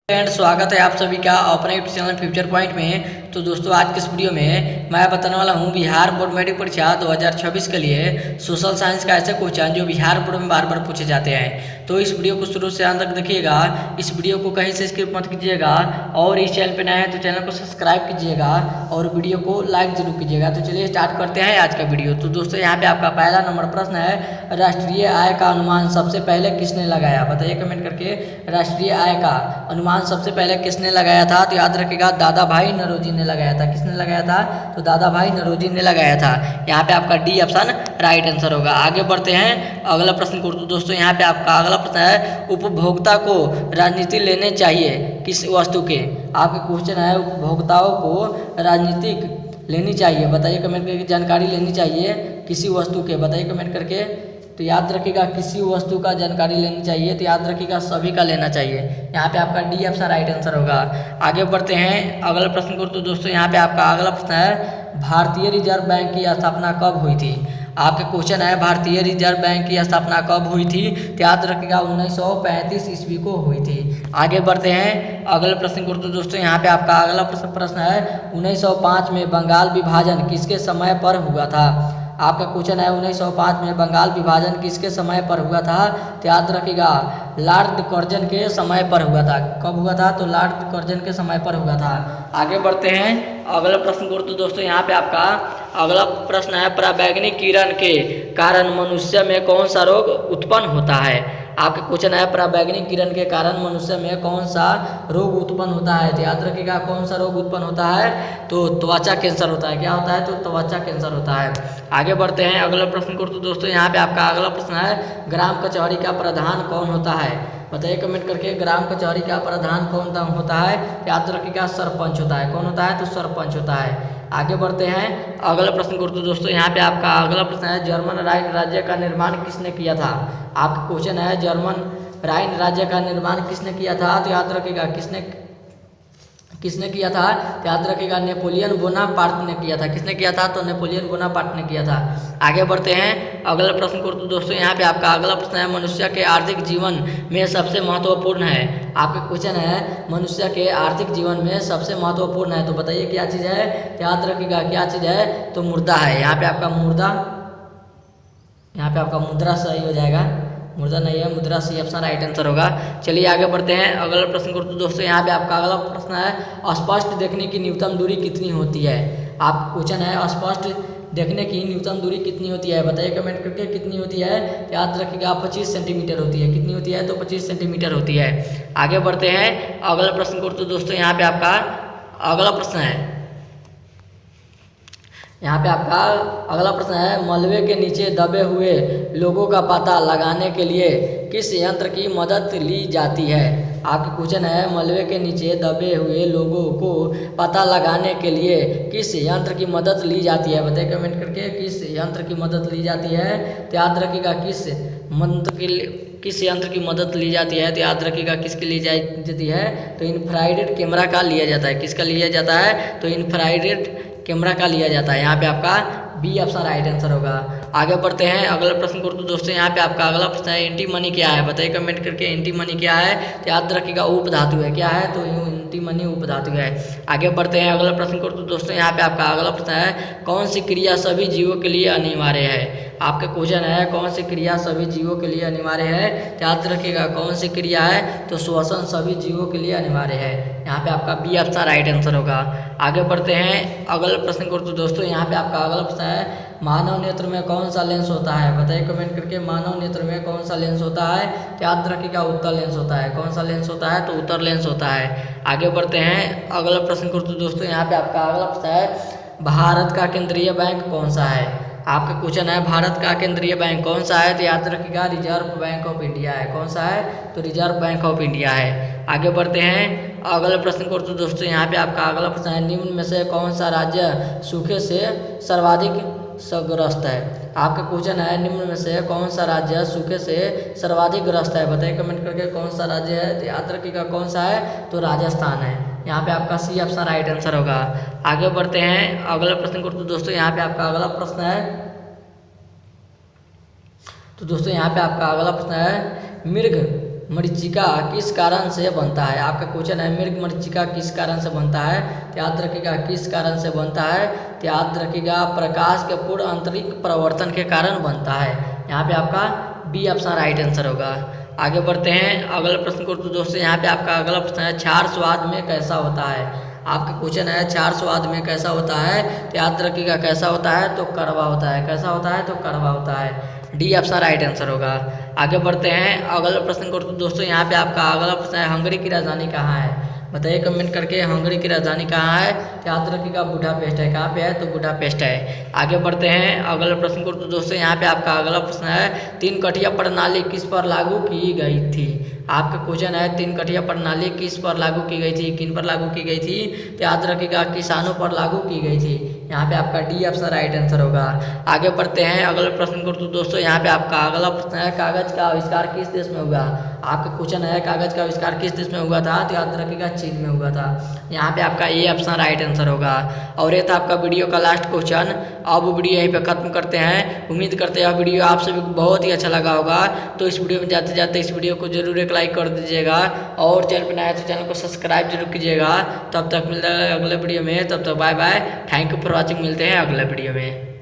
Friend, स्वागत है आप सभी का अपने यूट्यूब चैनल फ्यूचर पॉइंट में। तो दोस्तों, आज के इस वीडियो में मैं बताने वाला हूं बिहार बोर्ड मैट्रिक परीक्षा 2026 के लिए सोशल साइंस का ऐसे क्वेश्चन जो बिहार बोर्ड में बार बार पूछे जाते हैं। तो इस वीडियो को शुरू से अंत तक देखिएगा। इस वीडियो को कहीं से स्किप मत कीजिएगा और इस चैनल पर नए हैं तो चैनल को सब्सक्राइब कीजिएगा और वीडियो को लाइक जरूर कीजिएगा। तो चलिए स्टार्ट करते हैं आज का वीडियो। तो दोस्तों, यहाँ पे आपका पहला नंबर प्रश्न है, राष्ट्रीय आय का अनुमान सबसे पहले किसने लगाया? बताइए कमेंट करके। राष्ट्रीय आय का अनुमान सबसे पहले किसने लगाया था? तो याद रखिएगा, दादा भाई नौरोजी ने लगाया था। किसने लगाया था? तो दादा भाई नौरोजी ने लगाया था। यहाँ पे आपका डी ऑप्शन राइट आंसर होगा। आगे बढ़ते हैं अगला प्रश्न को। तो दोस्तों, यहाँ पे आपका अगला प्रश्न है, उपभोक्ता को राजनीति लेने चाहिए किस वस्तु के? आपके क्वेश्चन है, उपभोक्ताओं को राजनीतिक लेनी चाहिए, बताइए कमेंट करके। जानकारी लेनी चाहिए किसी वस्तु के, बताइए कमेंट करके। तो याद रखिएगा, किसी वस्तु का जानकारी लेनी चाहिए, तो याद रखिएगा सभी का लेना चाहिए। यहाँ पे आपका डी ऑप्शन राइट आंसर होगा। आगे बढ़ते हैं अगला प्रश्न को। तो दोस्तों, यहाँ पे आपका अगला प्रश्न है, भारतीय रिजर्व बैंक की स्थापना कब हुई थी? आपके क्वेश्चन है, भारतीय रिजर्व बैंक की स्थापना कब हुई थी? तो याद रखिएगा 1935 ईस्वी को हुई थी। आगे बढ़ते हैं अगले प्रश्न को। तो दोस्तों, यहाँ पे आपका अगला प्रश्न है, 1905 में बंगाल विभाजन किसके समय पर हुआ था? आपका क्वेश्चन है, 1905 में बंगाल विभाजन किसके समय पर हुआ था? तो याद रखिएगा, लॉर्ड कर्जन के समय पर हुआ था। कब हुआ था? तो लॉर्ड कर्जन के समय पर हुआ था। आगे बढ़ते हैं अगला प्रश्न को। तो दोस्तों, यहाँ पे आपका अगला प्रश्न है, पराबैंगनी किरण के कारण मनुष्य में कौन सा रोग उत्पन्न होता है? आपके क्वेश्चन है, पराबैंगनी किरण के कारण मनुष्य में कौन सा रोग उत्पन्न होता है? तो याद रखिएगा, कौन सा रोग उत्पन्न होता है? तो त्वचा कैंसर होता है। क्या होता है? तो त्वचा कैंसर होता है। आगे बढ़ते हैं अगला प्रश्न को। तो दोस्तों, यहाँ पे आपका अगला प्रश्न है, ग्राम कचहरी का प्रधान कौन होता है? बताइए कमेंट करके। ग्राम कचहरी का प्रधान कौन होता है? याद रखिएगा, सरपंच होता है। कौन होता है? तो सरपंच होता है। आगे बढ़ते हैं अगला प्रश्न को। तो दोस्तों, यहाँ पे आपका अगला प्रश्न है, जर्मन राइन राज्य का निर्माण किसने किया था? आपका क्वेश्चन है, जर्मन राइन राज्य का निर्माण किसने किया था? तो याद रखिएगा, किसने किया था? याद रखिएगा, नेपोलियन बोनापार्ट ने किया था। किसने किया था? तो नेपोलियन बोनापार्ट ने किया था। आगे बढ़ते हैं अगला प्रश्न को। तो दोस्तों, यहाँ पे आपका अगला प्रश्न है, मनुष्य के आर्थिक जीवन में सबसे महत्वपूर्ण है। आपके क्वेश्चन है, मनुष्य के आर्थिक जीवन में सबसे महत्वपूर्ण है, तो बताइए क्या चीज़ है? याद रखिएगा, क्या चीज़ है? तो मुद्रा है। यहाँ पे आपका मुद्रा सही हो जाएगा। मुद्रा नहीं है, मुद्रा सी ऑप्शन राइट आंसर होगा। चलिए आगे बढ़ते हैं अगला प्रश्न को। तो दोस्तों, यहाँ पे आपका अगला प्रश्न है, स्पष्ट देखने की न्यूनतम दूरी कितनी होती है? आप क्वेश्चन है, स्पष्ट देखने की न्यूनतम दूरी कितनी होती है? बताइए कमेंट करके, कितनी होती है? याद रखिएगा, 25 सेंटीमीटर होती है। कितनी होती है? तो 25 सेंटीमीटर होती है। आगे बढ़ते हैं अगला प्रश्न को। तो दोस्तों, यहाँ पे आपका अगला प्रश्न है, यहाँ पे आपका अगला प्रश्न है, मलबे के नीचे दबे हुए लोगों का पता लगाने के लिए किस यंत्र की मदद ली जाती है? आपके क्वेश्चन है, मलबे के नीचे दबे हुए लोगों को पता लगाने के लिए किस यंत्र की मदद ली जाती है? बताइए कमेंट करके, किस यंत्र की मदद ली जाती है? तो याद रखिएगा, किस यंत्र की मदद ली जाती है? तो याद रखिएगा, किसकी ली जाती है? तो इंफ्रारेड कैमरा का लिया जाता है। किसका लिया जाता है? तो इंफ्रारेड कैमरा का लिया जाता है। यहाँ पे आपका बी ऑप्शन राइट आंसर होगा। आगे बढ़ते हैं अगला प्रश्न को। तो दोस्तों, यहाँ पे आपका अगला प्रश्न है, एंटी मनी क्या है? बताइए कमेंट करके, एंटी मनी क्या है? तो याद रखिएगा, उपधातु है। क्या है? तो एंटी मनी उपधातु है। आगे बढ़ते हैं अगला प्रश्न को। तो दोस्तों, यहाँ पे आपका अगला प्रश्न है, कौन सी क्रिया सभी जीवों के लिए अनिवार्य है? आपका क्वेश्चन है, कौन सी क्रिया सभी जीवों के लिए अनिवार्य है? तो याद रखिएगा, कौन सी क्रिया है? तो श्वसन सभी जीवों के लिए अनिवार्य है। यहाँ पे आपका बी ऑप्शन राइट आंसर होगा। आगे बढ़ते हैं अगले प्रश्न को। तो दोस्तों, यहाँ पे आपका अगला प्रश्न है, मानव नेत्र में कौन सा लेंस होता है? बताइए कमेंट करके, मानव नेत्र में कौन सा लेंस होता है? तो याद रखिएगा, उत्तल लेंस होता है। कौन सा लेंस होता है? तो उत्तल लेंस होता है। आगे बढ़ते हैं अगला प्रश्न को। तो दोस्तों, यहाँ पे आपका अगला प्रश्न है, भारत का केंद्रीय बैंक कौन सा है? आपका क्वेश्चन है, भारत का केंद्रीय बैंक कौन सा है? तो याद रखिएगा, रिजर्व बैंक ऑफ इंडिया है। कौन सा है? तो रिजर्व बैंक ऑफ इंडिया है। आगे बढ़ते हैं अगले प्रश्न को। तो दोस्तों, यहाँ पे आपका अगला प्रश्न है, निम्न में से कौन सा राज्य सूखे से सर्वाधिक ग्रस्त है? आपका क्वेश्चन है, निम्न में से कौन सा राज्य सूखे से सर्वाधिक ग्रस्त है? बताइए कमेंट करके, कौन सा राज्य है? तो याद रखिएगा, कौन सा है? तो राजस्थान है। यहाँ पे आपका सी ऑप्शन राइट आंसर होगा। आगे बढ़ते हैं अगले प्रश्न को। तो दोस्तों, यहाँ पे आपका अगला प्रश्न है, तो दोस्तों यहाँ पे आपका अगला प्रश्न है, मृग मरीचिका किस कारण से बनता है? आपका क्वेश्चन है मृग मरीचिका किस कारण से बनता है? तो याद रखिएगा किस कारण से बनता है, तो याद रखिएगा प्रकाश के पूर्ण आंतरिक प्रवर्तन के कारण बनता है। यहाँ पे आपका बी ऑप्शन राइट आंसर होगा। आगे बढ़ते हैं अगला प्रश्न को। तो दोस्तों यहाँ पे आपका अगला प्रश्न है क्षार स्वाद में कैसा होता है? आपका क्वेश्चन है क्षार स्वाद में कैसा होता है? तो याद रखिएगा कैसा होता है, तो कड़वा होता है। कैसा होता है, तो कड़वा होता है। डी ऑप्शन राइट आंसर होगा। आगे बढ़ते हैं अगला प्रश्न को। तो दोस्तों यहाँ पे आपका अगला प्रश्न है हंगरी की राजधानी कहाँ है? बताइए कमेंट करके हंगरी की राजधानी कहाँ है? याद रखिएगा बुडापेस्ट है। कहाँ पे है, तो बुडापेस्ट है। आगे बढ़ते हैं अगला प्रश्न को। तो दोस्तों यहाँ पे आपका अगला प्रश्न है तीन कठिया प्रणाली किस पर लागू की गई थी? आपका क्वेश्चन है तीन कठिया प्रणाली किस पर लागू की गई थी, किन पर लागू की गई थी? तो याद रखिएगा किसानों पर लागू की गई थी। यहाँ पे आपका डी ऑप्शन राइट आंसर होगा। आगे बढ़ते हैं अगले प्रश्न को। तो दोस्तों यहाँ पे आपका अगला प्रश्न है कागज का आविष्कार किस देश में हुआ? आपका क्वेश्चन है कागज का आविष्कार किस देश में हुआ था? तो याद रखिएगा चीन में हुआ था। यहाँ पे आपका ए ऑप्शन राइट आंसर होगा। और ये था आपका वीडियो का लास्ट क्वेश्चन। अब वीडियो यहीं पे खत्म करते हैं। उम्मीद करते हैं वीडियो आप सभी को बहुत ही अच्छा लगा होगा। तो इस वीडियो में जाते जाते इस वीडियो को जरूर एक लाइक कर दीजिएगा और चैनल पर नया है तो चैनल को सब्सक्राइब जरूर कीजिएगा। तब तक मिलता है अगले वीडियो में। तब तक bye bye, thank you for watching. मिलते हैं अगले वीडियो में।